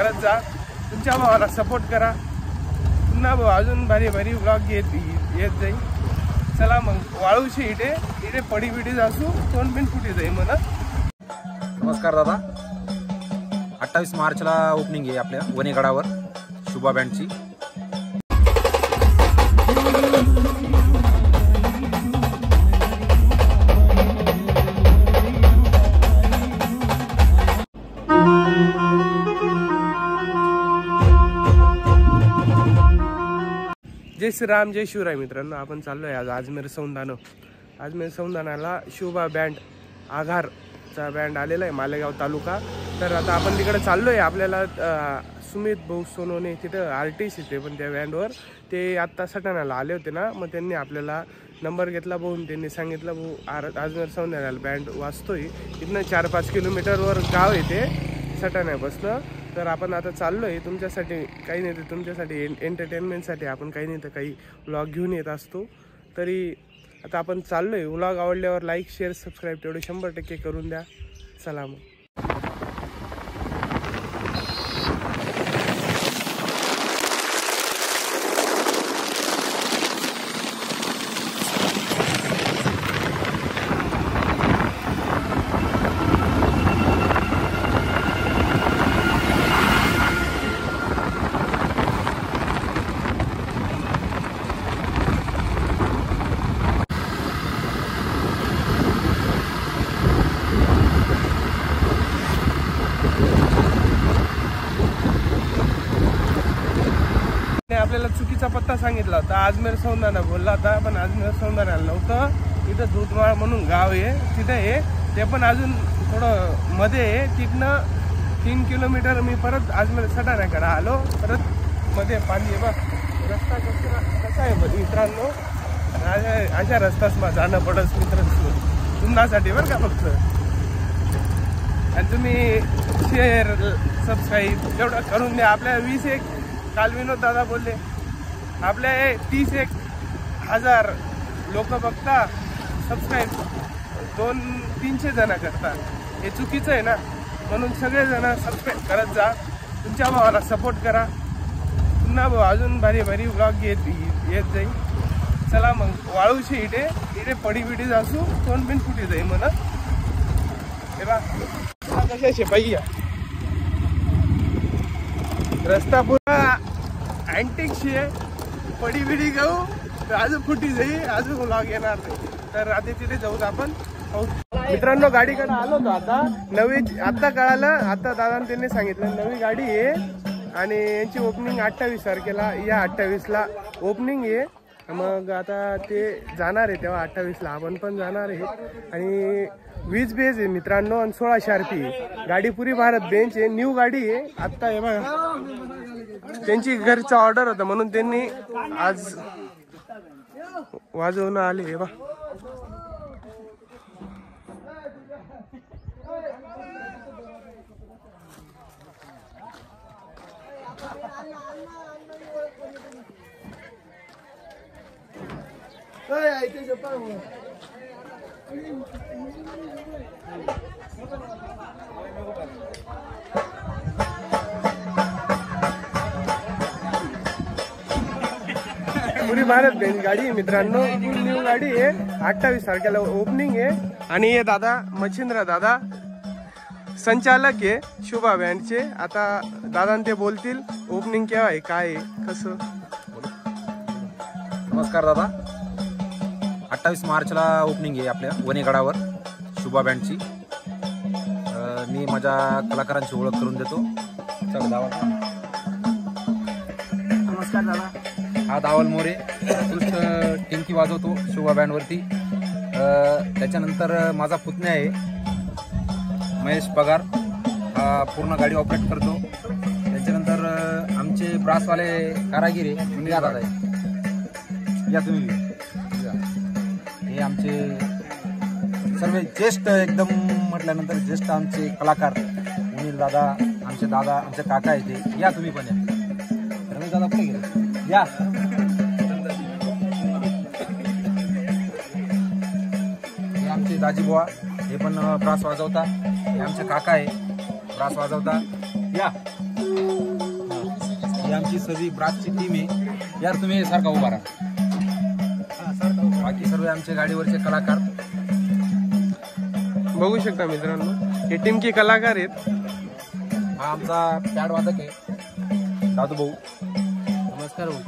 करत जा, तुमच्या भावाला सपोर्ट करा. पुन्हा अजून भारी भारी व्लॉग येत जाईल. चला मग वाळूशी इथे पडी बिडी जासू तोंड बिन फुटी जाईल म्हणा. नमस्कार दादा. 28 मार्चला ओपनिंग आहे आपल्या वणीगडावर शुभा बँडची. जय श्रीराम जय शिवराय. मित्रांनो, आपण चाललोय आज अजमेर सौंदानाला शुभा बँड आघारचा बँड आलेला आहे मालेगाव तालुका. तर आता आपण तिकडे चाललोय. आपल्याला सुमित भाऊ सोनवणे तिथं आर्टिस्ट येते, पण त्या बँडवर ते आत्ता सटाण्याला आले होते ना, मग त्यांनी आपल्याला नंबर घेतला. भाऊन त्यांनी सांगितलं भाऊ अजमेर सौंदानाला बँड वाजतोय, इथनं 4-5 किलोमीटरवर गाव येते सटाण्यापासनं. तर आपण आता चाललो आहे तुमच्यासाठी, काही नाही तर तुमच्यासाठी एंटरटेनमेंटसाठी आपण काही नाही तर काही व्लॉग घेऊन येत असतो. तरी आता आपण चाललो आहे. व्लॉग आवडल्यावर लाईक शेअर सबस्क्राईब तेवढे 100% करून द्या. चला मग. आपल्याला चुकीचा पत्ता सांगितला होता, अजमेर सौंदाना बोलला होता, पण अजमेर सौंदानाला नव्हतं. इथं दूधमाळ म्हणून गाव आहे, तिथं आहे ते पण अजून थोडं मध्ये आहे. तिथनं 3 किलोमीटर मी परत अजमेर सटाण्याकडे आलो. परत मध्ये पाणी आहे बा. रस्ता कसा आहे बघ मित्रांनो, अशा रस्ताच मग जाणं पडत मित्रांनो तुम्हासाठी बरं का फक्त. आणि तुम्ही शेअर सबस्क्राईब तेवढं करून द्या. आपल्या 21 काल विनोद दादा बोलले आपल्या 30,000 लोक बघता, सबस्क्राईब 200-300 जण करतात. हे चुकीचं आहे ना, म्हणून सगळे जण सबस्क्राईब करत जा, तुमच्या भावाला सपोर्ट करा. पुन्हा अजून भारी भारी व्लॉग येत जाईल. चला मग वाळूशी इथे पडी बिडी जासू तोंड बिन फुटी जाईल म्हणा. हे बा कशाचे पाहिजे रस्ता पुरा अँटिकशी आहे. पडी बिडी गाऊ तर अजून फुटी जाईल, अजून व्लॉग येणार नाही. तर आता तिथे जाऊन आपण मित्रांनो गाडीकडे आलो होतो. आता नवी आत्ता कळालं, आता दादाने त्यांनी सांगितलं नवी गाडी आहे आणि यांची ओपनिंग 28 तारखेला, या 28ला ओपनिंग आहे. मग आता ते जाणार आहे तेव्हा 28ला आपण पण जाणार आहे. आणि 20 बेज आहे मित्रांनो आणि 16 RP गाडी, पुरी भारत बेंच आहे, न्यू गाडी आहे. आत्ता हे बघा त्यांची घरचा ऑर्डर होता म्हणून त्यांनी आज वाजवून आले. हे बा पुरी भारत बेंच गाडी आहे मित्रांनो, न्यू गाडी आहे. 28 तारखेला ओपनिंग आहे. आणि हे दादा मच्छिंद्र दादा संचालक आहे शुभा बँडचे. आता दादा ते बोलतील ओपनिंग केव्हा आहे, काय आहे, कसं. नमस्कार दादा. 28 मार्चला ओपनिंग आहे आपल्या वणीगडावर शुभा बँडची. मी माझ्या कलाकारांची ओळख करून देतो. चला दावा. नमस्कार दादा. हा दावल मोरे उत्कृष्ट टिंकी वाजवतो शुभा बँडवरती. त्याच्यानंतर माझा पुतण्या आहे महेश पगार, हा पूर्ण गाडी ऑपरेट करतो. त्याच्यानंतर आमचे ब्रासवाले कारागिरी या दादा आहे, या तुम्ही. हे आमचे सर्व ज्येष्ठ एकदम म्हटल्यानंतर ज्येष्ठ आमचे कलाकार अनिल दादा, आमचे दादा, आमचे काका आहे ते. या तुम्ही पण या. रमेश दादा कुठे गेले, या. हे आमचे दाजीबुवा, हे पण ब्रास वाजवता. हे आमचे काका आहे ब्रास वाजवता, या. ही आमची सर्व ब्रासची टीम आहे यार. तुम्ही सारखा उभा राहा. बाकी सर्व आमचे गाडीवरचे कलाकार बघू शकता मित्रांनो, हे टिमकी कलाकार आहेत. हा आमचा पॅड वादक आहे दादू भाऊ. नमस्कार भाऊ.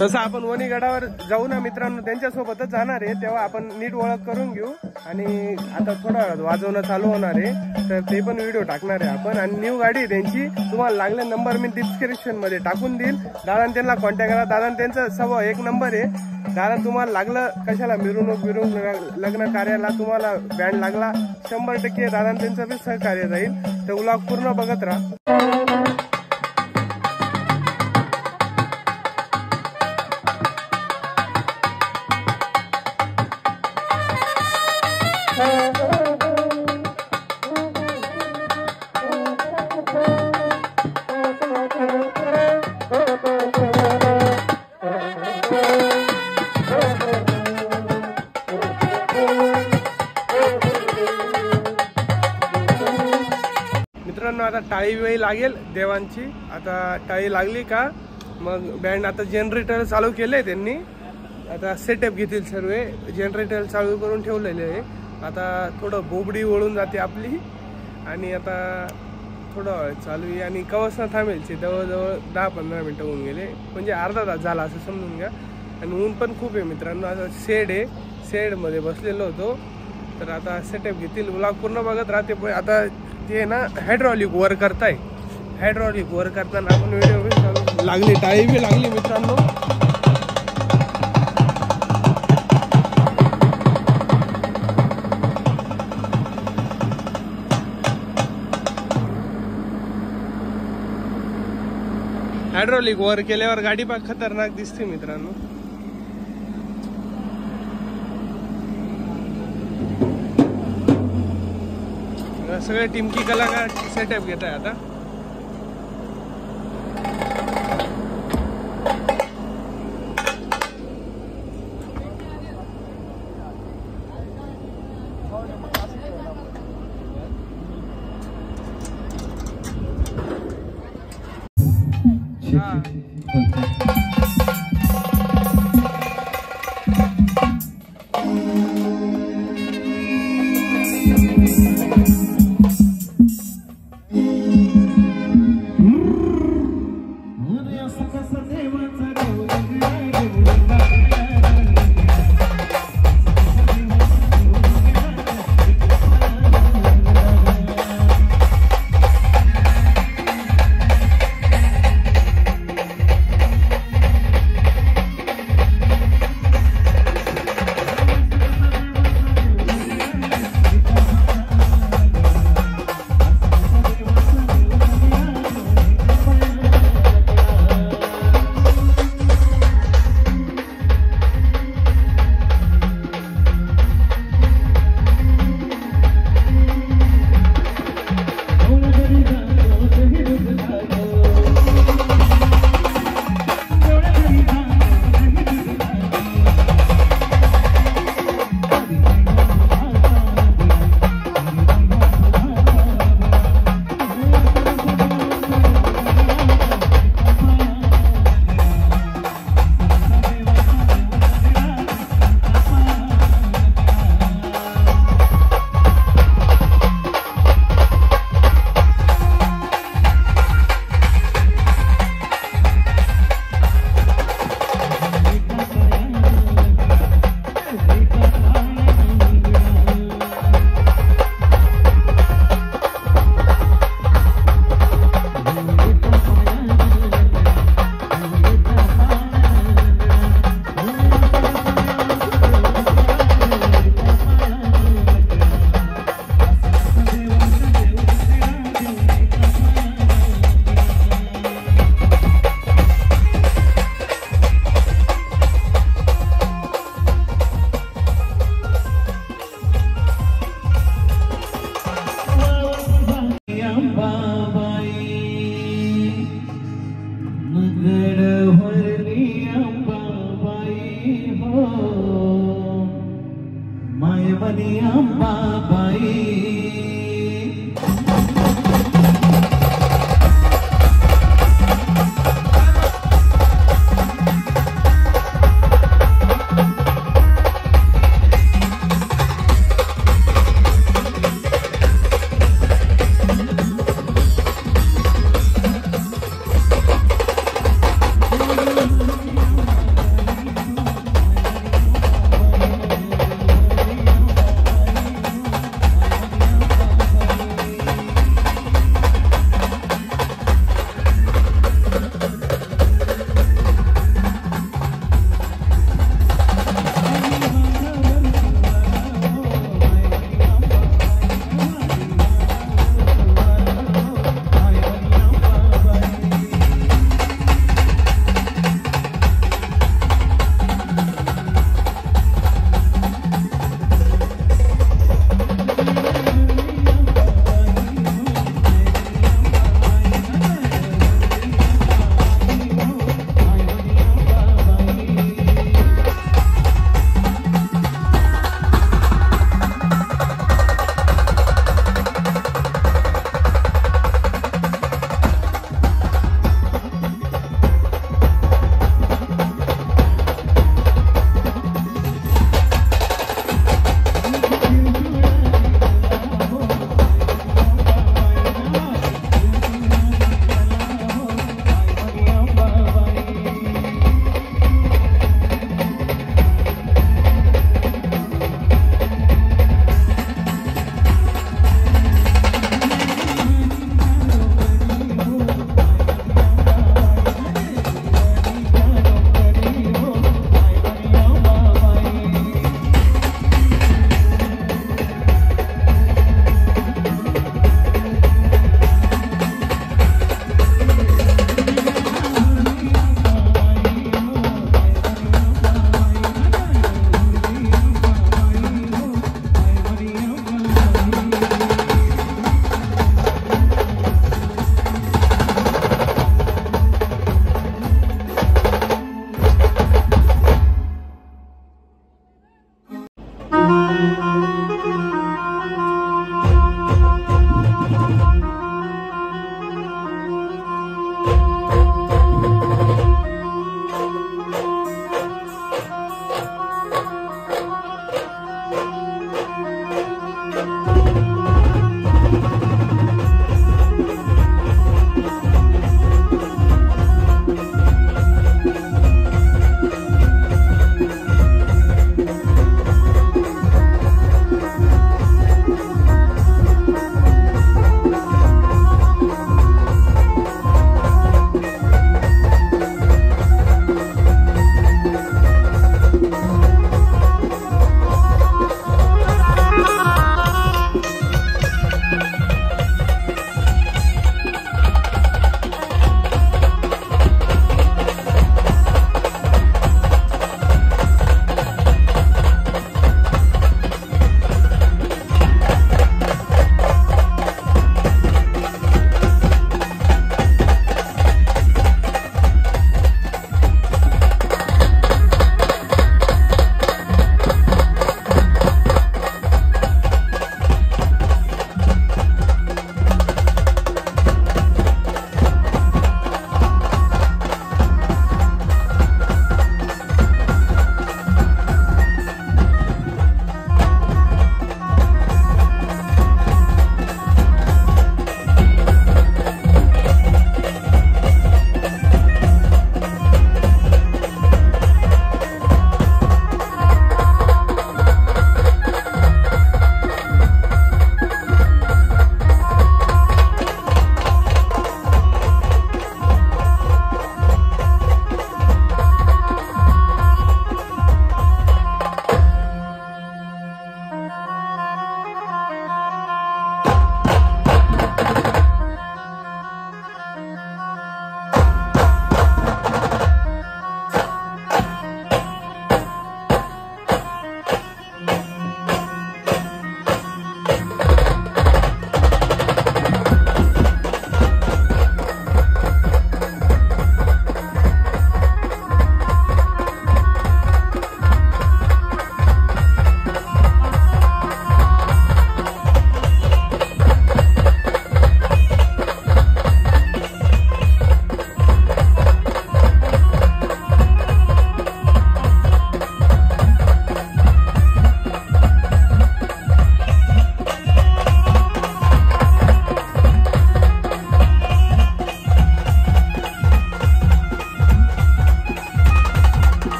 तसं आपण वणी गडावर जाऊ ना मित्रांनो, त्यांच्यासोबतच जाणार आहे, तेव्हा आपण नीट ओळख करून घेऊ. आणि आता थोडा वाजवणं चालू होणार आहे, तर ते पण व्हिडिओ टाकणार आहे आपण. आणि न्यू गाडी त्यांची, तुम्हाला लागले नंबर मी डिस्क्रिप्शन मध्ये टाकून देईल. दादा त्यांना कॉन्टॅक्ट करा. दादा त्यांचा स्वभाव एक नंबर आहे. दादा तुम्हाला लागलं कशाला मिरवणूक लग्न कार्याला तुम्हाला बँड लागला, 100% दादा त्यांचं बी सहकार्य राहील. तर व्लॉग पूर्ण बघत राहा. मित्रांनो आता टाळी वेळी लागेल देवांची. आता टाळी लागली का मग बँड, आता जनरेटर चालू केलंय त्यांनी. आता सेटअप घेतील सर्व, जनरेटर चालू करून ठेवलेले आहे. आता थोडं बोबडी वळून जाते आपली. आणि आता थोडं चालू आहे आणि कवसना थांबेल. जवळजवळ 10-15 मिनटं होऊन गेले, म्हणजे अर्धा तास झाला असं समजून घ्या. आणि ऊन पण खूप आहे मित्रांनो. आता शेड आहे, शेडमध्ये बसलेलो होतो. तर आता सेटअप घेतील. व्लॉग पूर्ण बघत राहते. पण आता ते ना हायड्रॉलिक वर करताय. हायड्रॉलिक वर करताना आपण व्हिडिओ बी चालू लागली, टाळी बी लागली मित्रांनो. हायड्रॉलिक वर केल्यावर गाडी पण खतरनाक दिसते मित्रांनो. सगळे टिमकी कलाकार सेटअप घेत आहे आता. मायवनी अंबाबाई.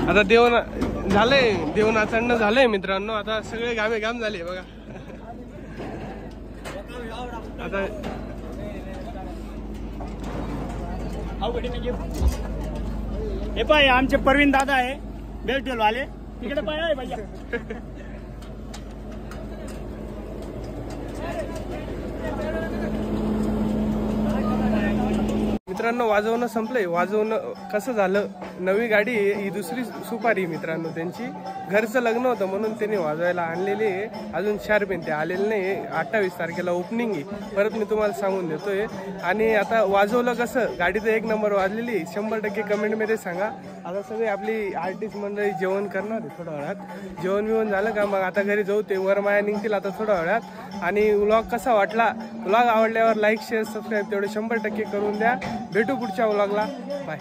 आता झालंय देवना चढणं झालंय मित्रांनो. आता सगळे गामे घाम झाले बघा. आता हे पाय आमचे परवीन दादा आहे बेलटेल वाले तिकडे पाय आहे भैया. मित्रांनो वाजवणं संपलंय. वाजवणं कसं झालं, नवी गाडी ही दुसरी सुपारी मित्रांनो त्यांची. घरचं लग्न होतं म्हणून त्यांनी वाजवायला आणलेली आहे. अजून शार्पेन ते आलेले नाही. 28 तारखेला ओपनिंग आहे. परत मी तुम्हाला सांगून देतोय. आणि आता वाजवलं कसं, गाडी तर 1 नंबर वाजलेली. 100% कमेंटमध्ये सांगा. आता सगळी आपली आर्टिस्ट मंडळी जेवण करणार आहे थोड्या वेळात. जेवण बिवण झालं का मग आता घरी जाऊ. ते वरमाया निघतील आता थोड्या वेळात. आणि व्लॉग कसा वाटला, व्लॉग आवडल्यावर लाईक शेअर सबस्क्राईब तेवढे 100% करून द्या. भेटू पुढच्या व्लॉगला. बाय.